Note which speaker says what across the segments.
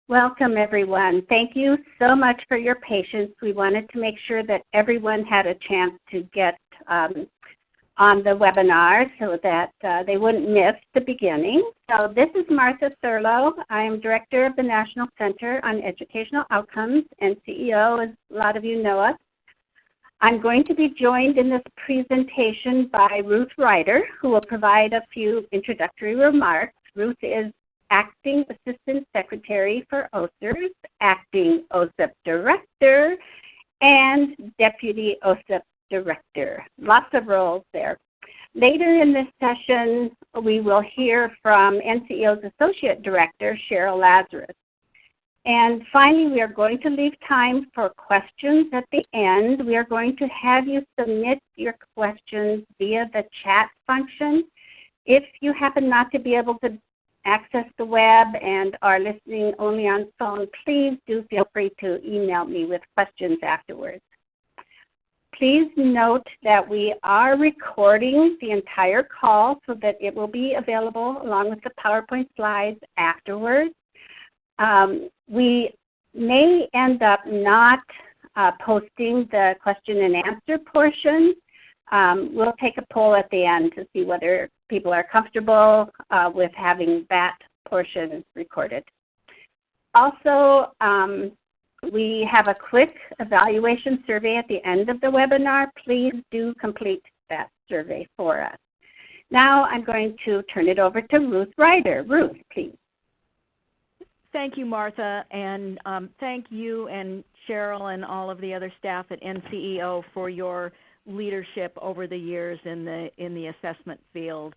Speaker 1: Welcome, everyone. Thank you so much for your patience. We wanted to make sure that everyone had a chance to get on the webinar so that they wouldn't miss the beginning. So this is Martha Thurlow. I am Director of the National Center on Educational Outcomes, NCEO, as a lot of you know us. I'm going to be joined in this presentation by Ruth Ryder, who will provide a few introductory remarks. Ruth is Acting Assistant Secretary for OSERS, Acting OSEP Director, and Deputy OSEP Director. Lots of roles there. Later in this session, we will hear from NCEO's Associate Director, Cheryl Lazarus. And finally, we are going to leave time for questions at the end. We are going to have you submit your questions via the chat function. If you happen not to be able to access the web and are listening only on phone, please do feel free to email me with questions afterwards. Please note that we are recording the entire call so that it will be available along with the PowerPoint slides afterwards. We may end up not posting the question and answer portion. We'll take a poll at the end to see whether people are comfortable with having that portion recorded. Also, we have a quick evaluation survey at the end of the webinar. Please do complete that survey for us. Now I'm going to turn it over to Ruth Ryder. Ruth, please.
Speaker 2: Thank you, Martha, and thank you and Cheryl and all of the other staff at NCEO for your leadership over the years in the assessment field.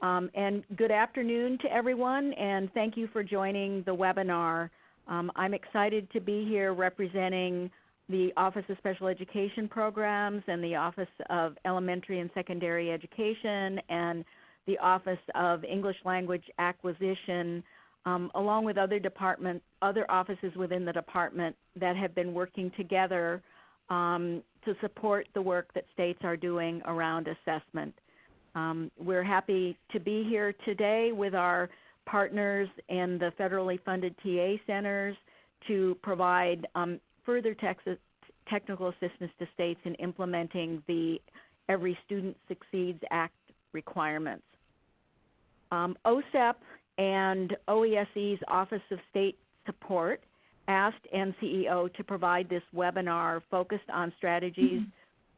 Speaker 2: And good afternoon to everyone, and thank you for joining the webinar. I'm excited to be here representing the Office of Special Education Programs and the Office of Elementary and Secondary Education and the Office of English Language Acquisition, along with other offices within the department that have been working together to support the work that states are doing around assessment. We're happy to be here today with our partners in the federally funded TA centers to provide further technical assistance to states in implementing the Every Student Succeeds Act requirements. OSEP and OESE's Office of State Support asked NCEO to provide this webinar focused on strategies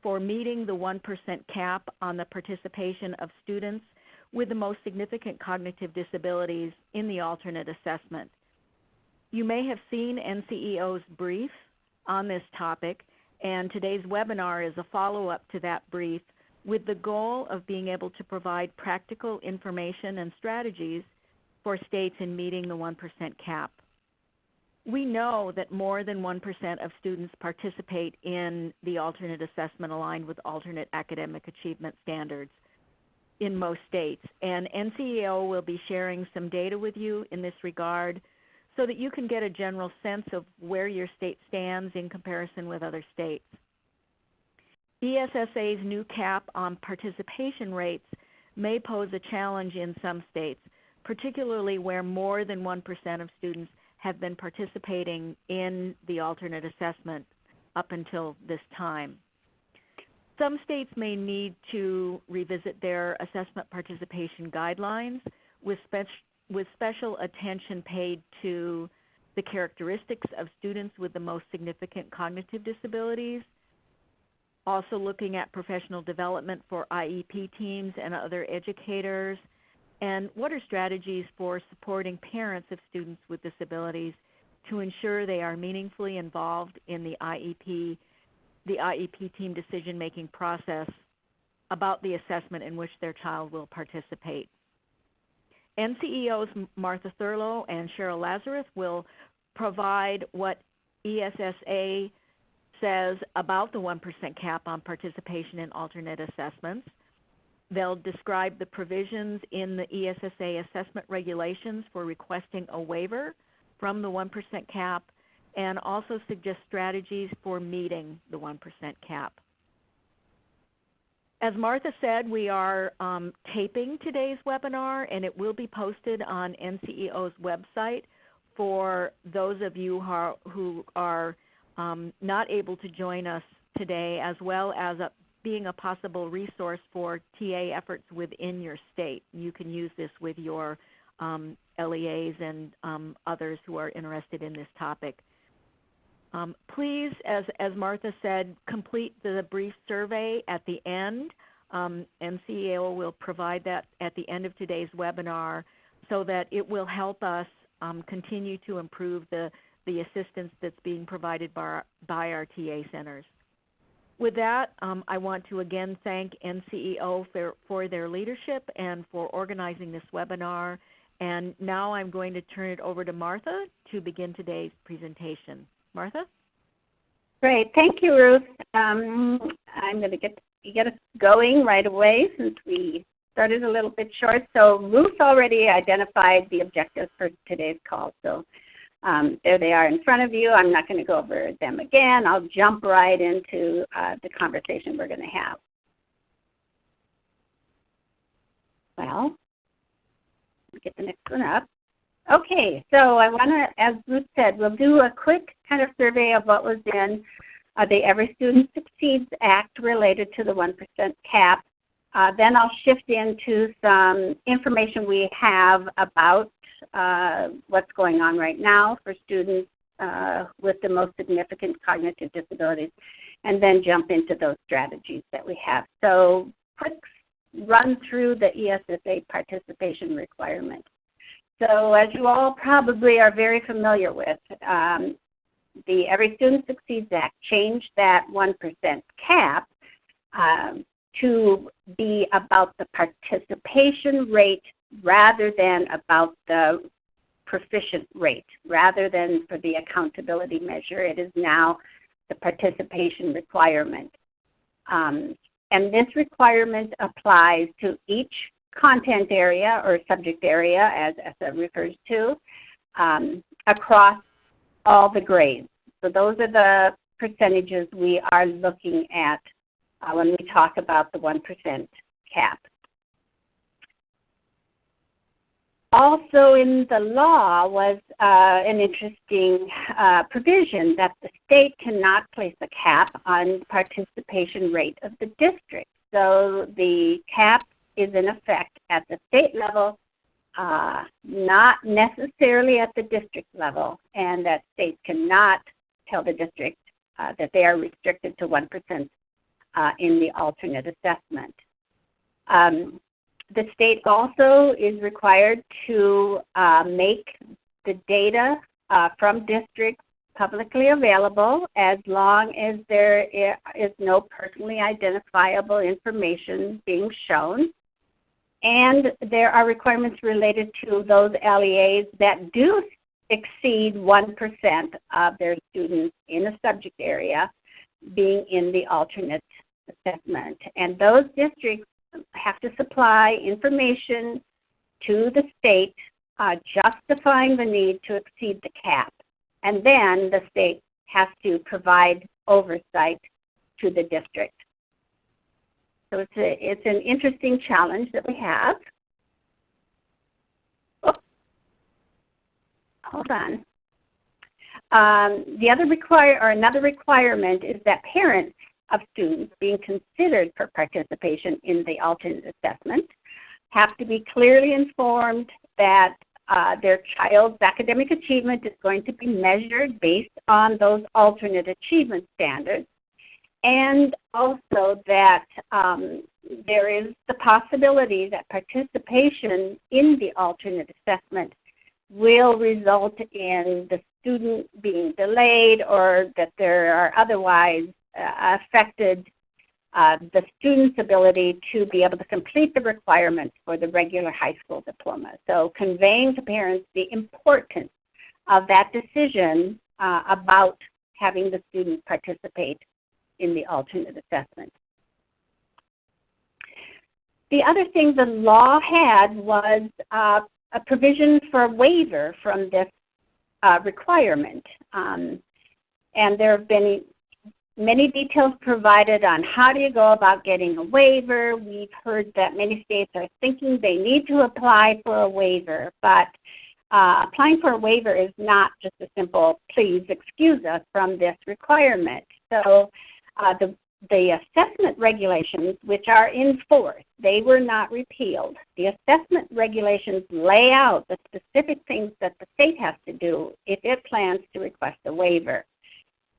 Speaker 2: for meeting the 1% cap on the participation of students with the most significant cognitive disabilities in the alternate assessment. You may have seen NCEO's brief on this topic, and today's webinar is a follow-up to that brief with the goal of being able to provide practical information and strategies for states in meeting the 1% cap. We know that more than 1% of students participate in the alternate assessment aligned with alternate academic achievement standards in most states, and NCEO will be sharing some data with you in this regard so that you can get a general sense of where your state stands in comparison with other states. ESSA's new cap on participation rates may pose a challenge in some states, particularly where more than 1% of students have been participating in the alternate assessment up until this time. Some states may need to revisit their assessment participation guidelines with special attention paid to the characteristics of students with the most significant cognitive disabilities, also looking at professional development for IEP teams and other educators, and what are strategies for supporting parents of students with disabilities to ensure they are meaningfully involved in the IEP team decision-making process about the assessment in which their child will participate. NCEO's Martha Thurlow and Cheryl Lazarus will provide what ESSA says about the 1% cap on participation in alternate assessments. They'll describe the provisions in the ESSA assessment regulations for requesting a waiver from the 1% cap and also suggest strategies for meeting the 1% cap. As Martha said, we are taping today's webinar, and it will be posted on NCEO's website for those of you who are not able to join us today, as well as being a possible resource for TA efforts within your state. You can use this with your LEAs and others who are interested in this topic. Please, as Martha said, complete the brief survey at the end. NCEO will provide that at the end of today's webinar so that it will help us continue to improve the assistance that's being provided by our TA centers. With that, I want to again thank NCEO for their leadership and for organizing this webinar. And now I'm going to turn it over to Martha to begin today's presentation. Martha?
Speaker 1: Great. Thank you, Ruth. I'm going to get us going right away since we started a little bit short. So Ruth already identified the objectives for today's call. So there they are in front of you. I'm not going to go over them again. I'll jump right into the conversation we're going to have. Well, get the next one up. Okay, so I want to, as Ruth said, we'll do a quick kind of survey of what was in the Every Student Succeeds Act related to the 1% cap. Then I'll shift into some information we have about what's going on right now for students with the most significant cognitive disabilities, and then jump into those strategies that we have. So quick run through the ESSA participation requirement. So as you all probably are very familiar with, the Every Student Succeeds Act changed that 1% cap to be about the participation rate rather than about the proficient rate. Rather than for the accountability measure, it is now the participation requirement. And this requirement applies to each content area or subject area, as ESSA refers to, across all the grades. So those are the percentages we are looking at when we talk about the 1% cap. Also in the law was an interesting provision that the state cannot place a cap on participation rate of the district. So the cap is in effect at the state level, not necessarily at the district level, and that states cannot tell the district that they are restricted to 1% in the alternate assessment. The state also is required to make the data from districts publicly available as long as there is no personally identifiable information being shown. And there are requirements related to those LEAs that do exceed 1% of their students in a subject area being in the alternate assessment. And those districts have to supply information to the state justifying the need to exceed the cap. And then the state has to provide oversight to the district. So it's an interesting challenge that we have. Oh, hold on. Another requirement is that parents of students being considered for participation in the alternate assessment have to be clearly informed that their child's academic achievement is going to be measured based on those alternate achievement standards, and also that there is the possibility that participation in the alternate assessment will result in the student being delayed, or that there are otherwise affected the student's ability to be able to complete the requirements for the regular high school diploma. So conveying to parents the importance of that decision about having the student participate in the alternate assessment. The other thing the law had was a provision for a waiver from this requirement. And there have been many details provided on how do you go about getting a waiver. We've heard that many states are thinking they need to apply for a waiver, but applying for a waiver is not just a simple, please excuse us from this requirement. So the assessment regulations, which are in force, they were not repealed. The assessment regulations lay out the specific things that the state has to do if it plans to request a waiver.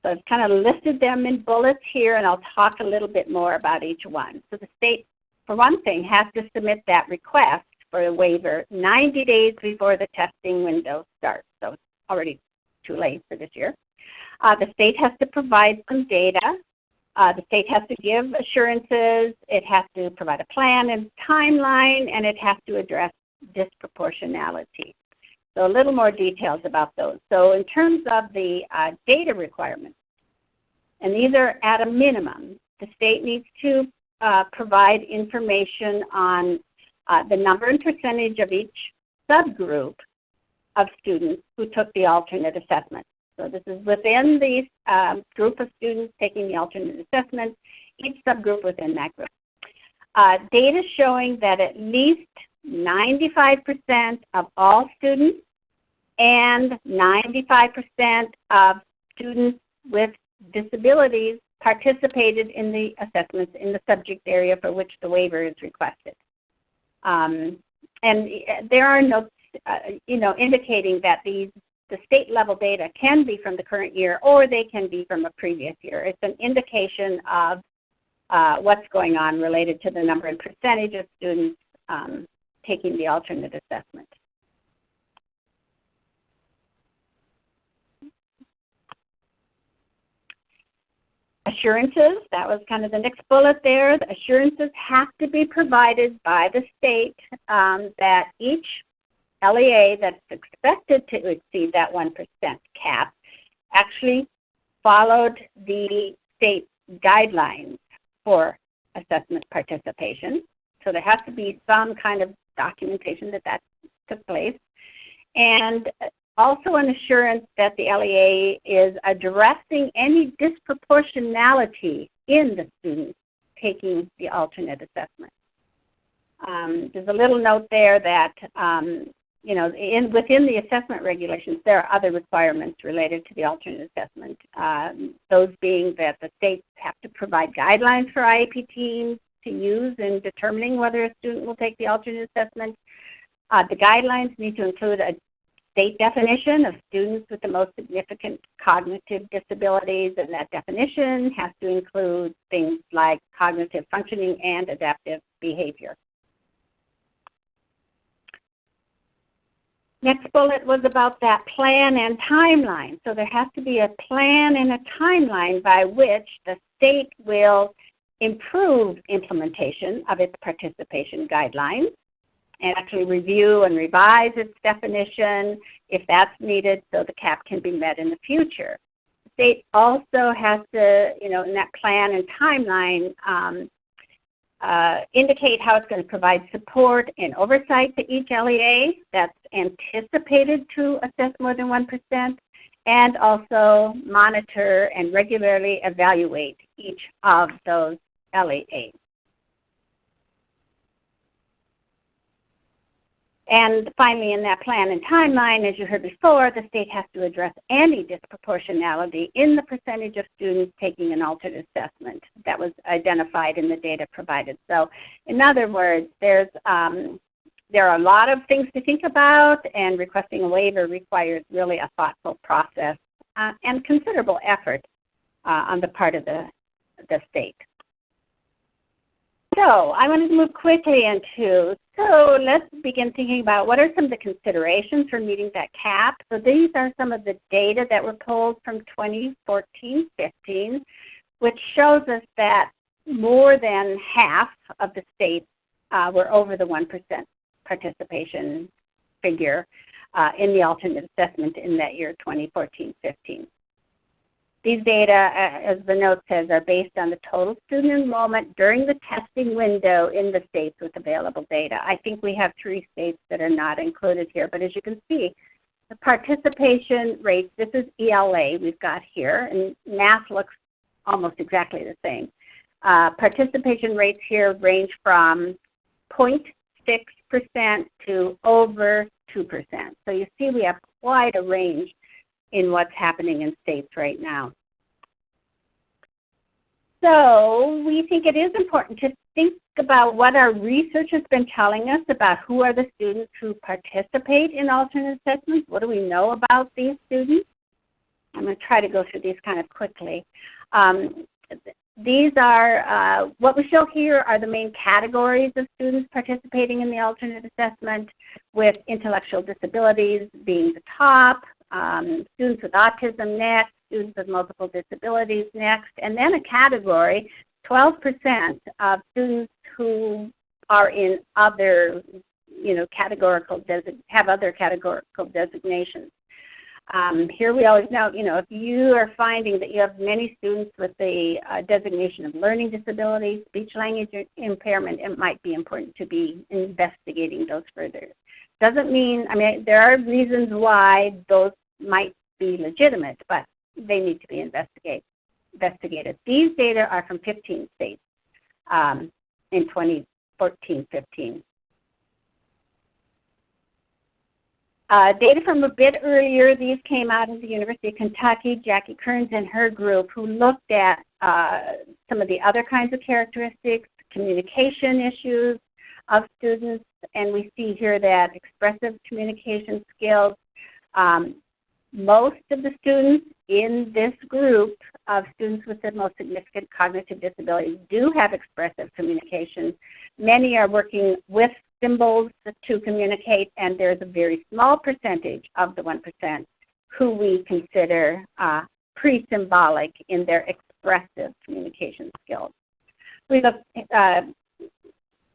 Speaker 1: So I've kind of listed them in bullets here, and I'll talk a little bit more about each one. So the state, for one thing, has to submit that request for a waiver 90 days before the testing window starts. So it's already too late for this year. The state has to provide some data. The state has to give assurances. It has to provide a plan and timeline, and it has to address disproportionality. So a little more details about those. So in terms of the data requirements, and these are at a minimum, the state needs to provide information on the number and percentage of each subgroup of students who took the alternate assessment. So this is within the group of students taking the alternate assessment, each subgroup within that group. Data showing that at least 95% of all students and 95% of students with disabilities participated in the assessments in the subject area for which the waiver is requested. And there are notes indicating that the state level data can be from the current year or they can be from a previous year. It's an indication of what's going on related to the number and percentage of students taking the alternate assessment. Assurances, that was kind of the next bullet there. The assurances have to be provided by the state that each LEA that's expected to exceed that 1% cap actually followed the state guidelines for assessment participation. So there has to be some kind of documentation that took place. And also an assurance that the LEA is addressing any disproportionality in the students taking the alternate assessment. There's a little note there that within the assessment regulations, there are other requirements related to the alternate assessment. Those being that the states have to provide guidelines for IEP teams to use in determining whether a student will take the alternate assessment. The guidelines need to include a state definition of students with the most significant cognitive disabilities, and that definition has to include things like cognitive functioning and adaptive behavior. Next bullet was about that plan and timeline. So there has to be a plan and a timeline by which the state will improve implementation of its participation guidelines and actually review and revise its definition if that's needed so the cap can be met in the future. The state also has to, in that plan and timeline, indicate how it's going to provide support and oversight to each LEA that's anticipated to assess more than 1%, and also monitor and regularly evaluate each of those LEAs. And finally, in that plan and timeline, as you heard before, the state has to address any disproportionality in the percentage of students taking an alternate assessment that was identified in the data provided. So in other words, there are a lot of things to think about, and requesting a waiver requires really a thoughtful process and considerable effort on the part of the state. So I wanted to move quickly into, so let's begin thinking about what are some of the considerations for meeting that cap. So these are some of the data that were pulled from 2014-15, which shows us that more than half of the states were over the 1% participation figure in the alternate assessment in that year, 2014-15. These data, as the note says, are based on the total student enrollment during the testing window in the states with available data. I think we have 3 states that are not included here, but as you can see, the participation rates, this is ELA we've got here, and math looks almost exactly the same. Participation rates here range from 0.6% to over 2%. So you see we have quite a range in what's happening in states right now. So we think it is important to think about what our research has been telling us about who are the students who participate in alternate assessments. What do we know about these students? I'm going to try to go through these kind of quickly. These are, what we show here are the main categories of students participating in the alternate assessment, with intellectual disabilities being the top, students with autism next, students with multiple disabilities next, and then a category, 12% of students who are in other, have other categorical designations. Here we always know, if you are finding that you have many students with the designation of learning disability, speech language impairment, it might be important to be investigating those further. Doesn't mean, there are reasons why those might be legitimate, but they need to be investigated. These data are from 15 states in 2014-15. Data from a bit earlier, these came out of the University of Kentucky, Jackie Kearns and her group, who looked at some of the other kinds of characteristics, communication issues of students, and we see here that expressive communication skills, most of the students in this group of students with the most significant cognitive disabilities do have expressive communication. Many are working with symbols to communicate, and there's a very small percentage of the 1% who we consider pre-symbolic in their expressive communication skills. We look,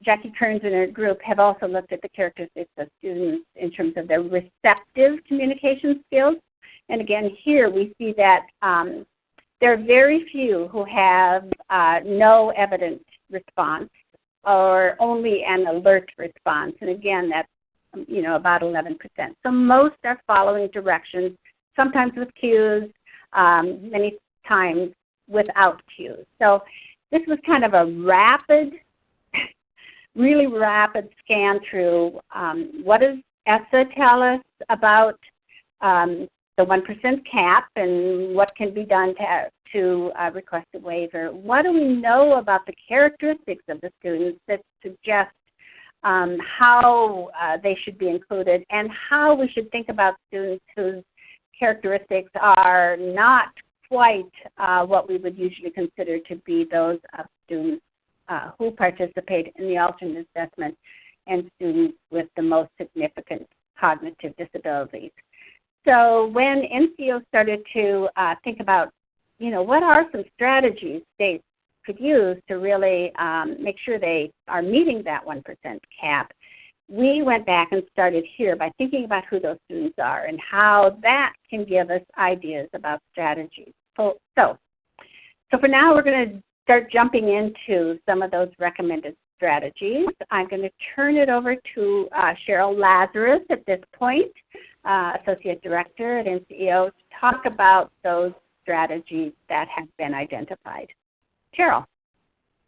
Speaker 1: Jackie Kearns and her group have also looked at the characteristics of students in terms of their receptive communication skills. And again, here we see that there are very few who have no evident response or only an alert response. And again, that's about 11%. So most are following directions, sometimes with cues, many times without cues. So this was kind of a rapid, really rapid scan through what does ESSA tell us about the 1% cap and what can be done to request a waiver. What do we know about the characteristics of the students that suggest how they should be included, and how we should think about students whose characteristics are not quite what we would usually consider to be those of students who participate in the alternate assessment and students with the most significant cognitive disabilities. So when NCEO started to think about, what are some strategies states could use to really make sure they are meeting that 1% cap, we went back and started here by thinking about who those students are and how that can give us ideas about strategies. So for now, we're going to start jumping into some of those recommended strategies. I'm going to turn it over to Cheryl Lazarus at this point, Associate Director at NCEO, to talk about those strategies that have been identified. Cheryl.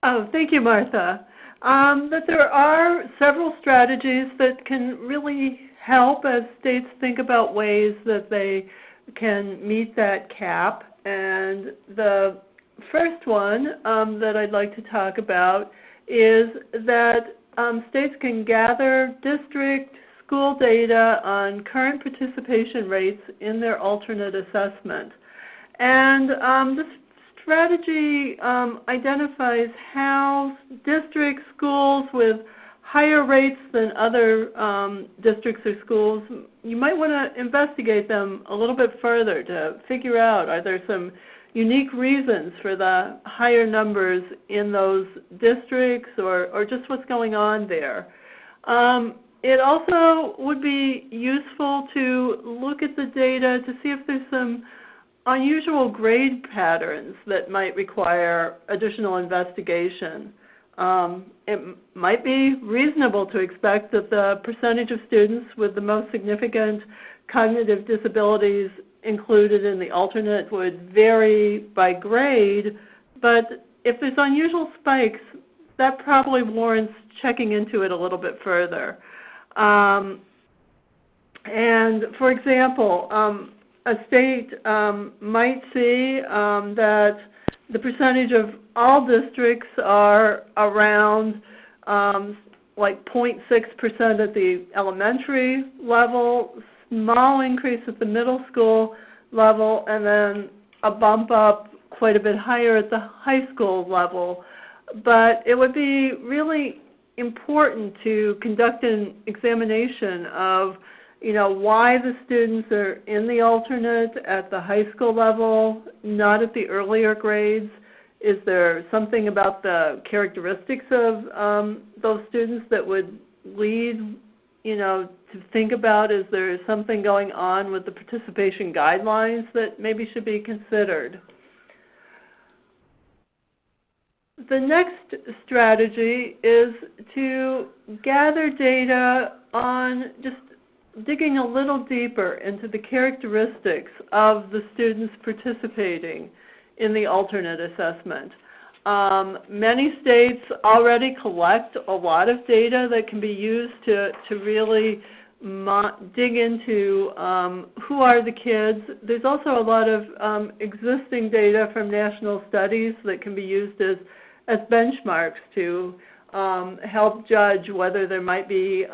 Speaker 3: Oh, thank you, Martha. That there are several strategies that can really help as states think about ways that they can meet that cap. And the first one that I'd like to talk about is that states can gather district school data on current participation rates in their alternate assessment. And this strategy identifies how district schools with higher rates than other districts or schools, you might want to investigate them a little bit further to figure out, are there some unique reasons for the higher numbers in those districts, or just what's going on there. It also would be useful to look at the data to see if there's some unusual grade patterns that might require additional investigation. It might be reasonable to expect that the percentage of students with the most significant cognitive disabilities included in the alternate would vary by grade, but if there's unusual spikes, that probably warrants checking into it a little bit further. And for example, a state might see that the percentage of all districts are around like 0.6% at the elementary level, small increase at the middle school level, and then a bump up quite a bit higher at the high school level. But it would be really important to conduct an examination of why the students are in the alternate at the high school level, not at the earlier grades. Is there something about the characteristics of those students that would lead, to think about, is there something going on with the participation guidelines that maybe should be considered? The next strategy is to gather data on just digging a little deeper into the characteristics of the students participating in the alternate assessment. Many states already collect a lot of data that can be used to really dig into who are the kids. There's also a lot of existing data from national studies that can be used as benchmarks to help judge whether there might be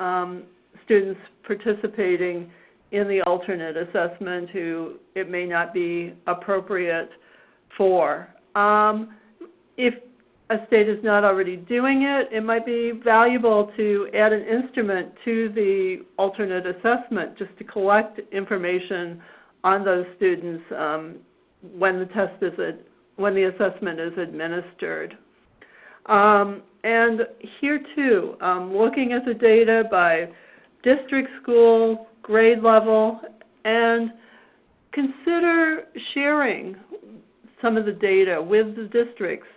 Speaker 3: students participating in the alternate assessment who it may not be appropriate for. If a state is not already doing it, it might be valuable to add an instrument to the alternate assessment just to collect information on those students when the assessment is administered. And here too, looking at the data by district, school, grade level, and consider sharing some of the data with the districts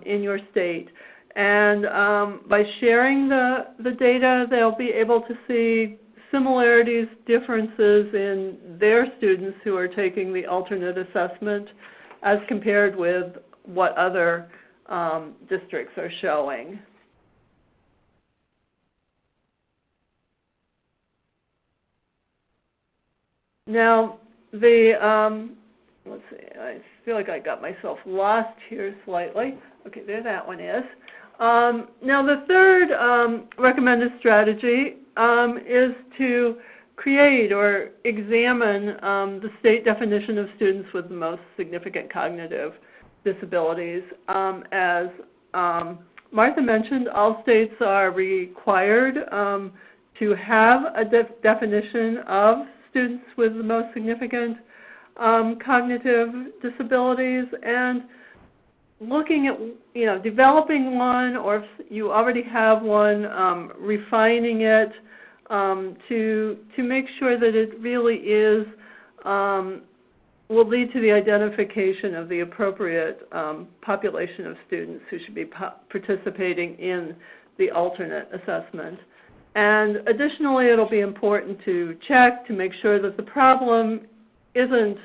Speaker 3: in your state. And by sharing the data, they'll be able to see similarities, differences in their students who are taking the alternate assessment as compared with what other districts are showing. Now, let's see, I feel like I got myself lost here slightly. Okay, there that one is. Now, the third recommended strategy is to create or examine the state definition of students with the most significant cognitive disabilities. As Martha mentioned, all states are required to have a definition of students with the most significant cognitive disabilities, and looking at developing one, or if you already have one, refining it to make sure that it really is will lead to the identification of the appropriate population of students who should be participating in the alternate assessment. And additionally, it'll be important to check to make sure that the problem isn't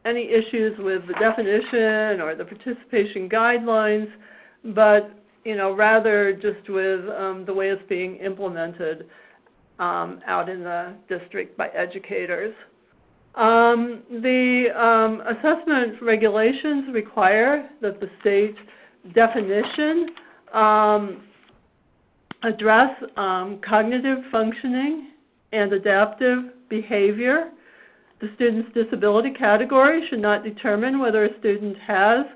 Speaker 3: any issues with the definition or the participation guidelines, but rather just with the way it's being implemented out in the district by educators. The assessment regulations require that the state definition address cognitive functioning and adaptive behavior. The student's disability category should not determine whether a student has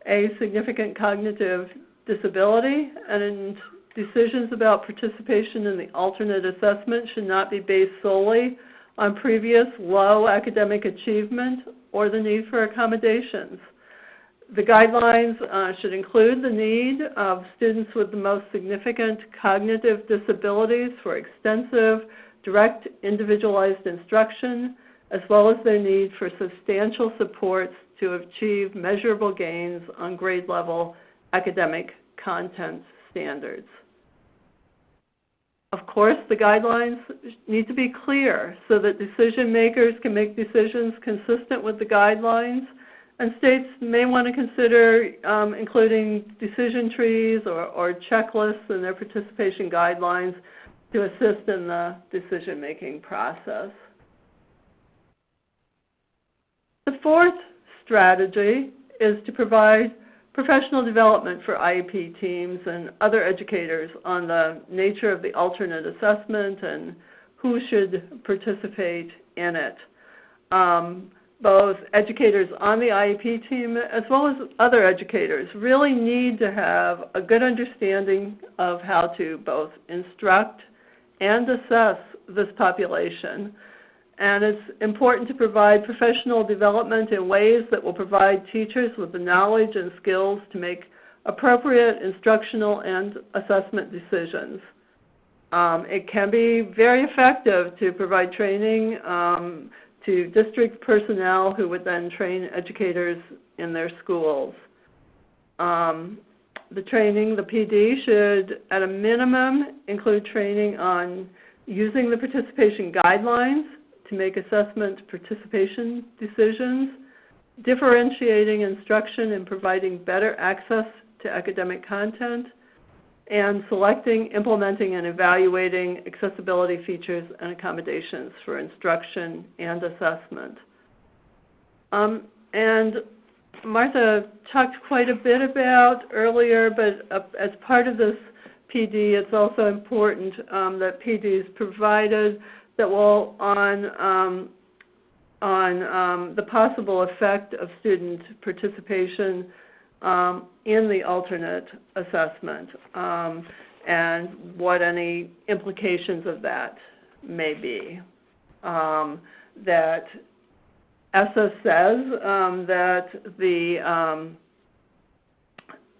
Speaker 3: a significant cognitive disability, and decisions about participation in the alternate assessment should not be based solely on previous low academic achievement or the need for accommodations. The guidelines should include the need of students with the most significant cognitive disabilities for extensive, direct, individualized instruction, as well as their need for substantial supports to achieve measurable gains on grade level academic content standards. Of course, the guidelines need to be clear so that decision makers can make decisions consistent with the guidelines, and states may want to consider including decision trees or checklists in their participation guidelines to assist in the decision-making process. The fourth strategy is to provide professional development for IEP teams and other educators on the nature of the alternate assessment and who should participate in it. Both educators on the IEP team as well as other educators really need to have a good understanding of how to both instruct and assess this population. And it's important to provide professional development in ways that will provide teachers with the knowledge and skills to make appropriate instructional and assessment decisions. It can be very effective to provide training to district personnel who would then train educators in their schools. The training, the PD, should at a minimum include training on using the participation guidelines to make assessment participation decisions, differentiating instruction and providing better access to academic content, and selecting, implementing, and evaluating accessibility features and accommodations for instruction and assessment. And Martha talked quite a bit about earlier, but as part of this PD, it's also important that PD is provided that will on the possible effect of student participation in the alternate assessment and what any implications of that may be. That ESSA says that the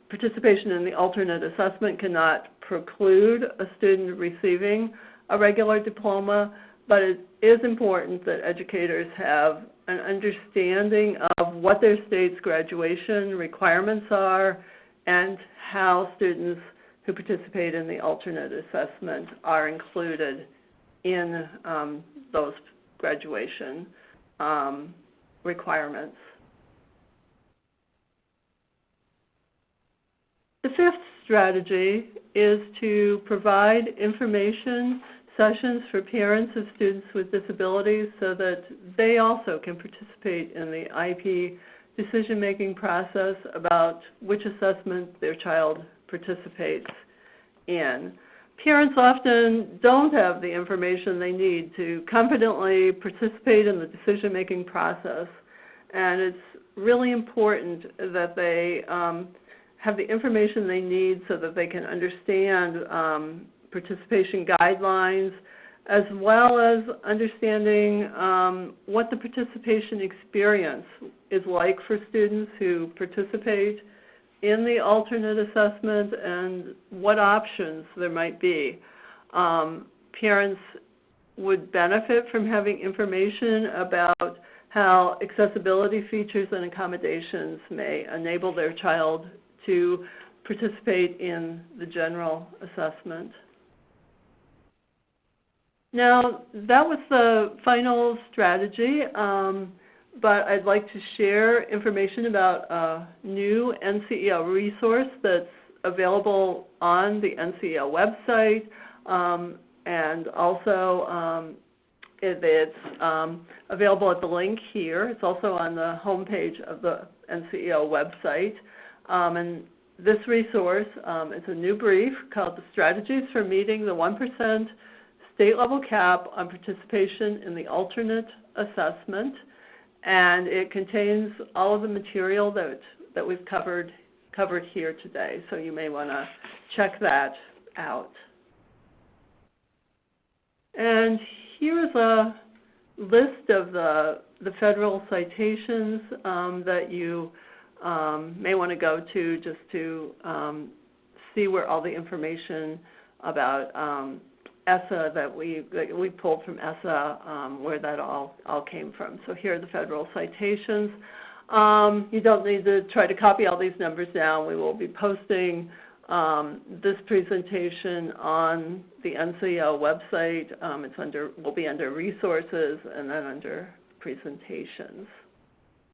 Speaker 3: participation in the alternate assessment cannot preclude a student receiving a regular diploma, but it is important that educators have an understanding of what their state's graduation requirements are and how students who participate in the alternate assessment are included in those graduation requirements. The fifth strategy is to provide information sessions for parents of students with disabilities so that they also can participate in the IEP decision-making process about which assessment their child participates in. Parents often don't have the information they need to confidently participate in the decision-making process, and it's really important that they have the information they need so that they can understand participation guidelines, as well as understanding what the participation experience is like for students who participate in the alternate assessment and what options there might be. Parents would benefit from having information about how accessibility features and accommodations may enable their child to participate in the general assessment. Now, that was the final strategy, but I'd like to share information about a new NCEO resource that's available on the NCEO website, and also it's available at the link here. It's also on the homepage of the NCEO website. And this resource is a new brief called The Strategies for Meeting the 1% State-Level Cap on Participation in the Alternate Assessment. And it contains all of the material that we've covered here today. So you may want to check that out. And here is a list of the federal citations that you may want to go to just to see where all the information about ESSA that we pulled from ESSA, where that all came from. So here are the federal citations. You don't need to try to copy all these numbers down. We will be posting this presentation on the NCEO website. Will be under resources and then under presentations.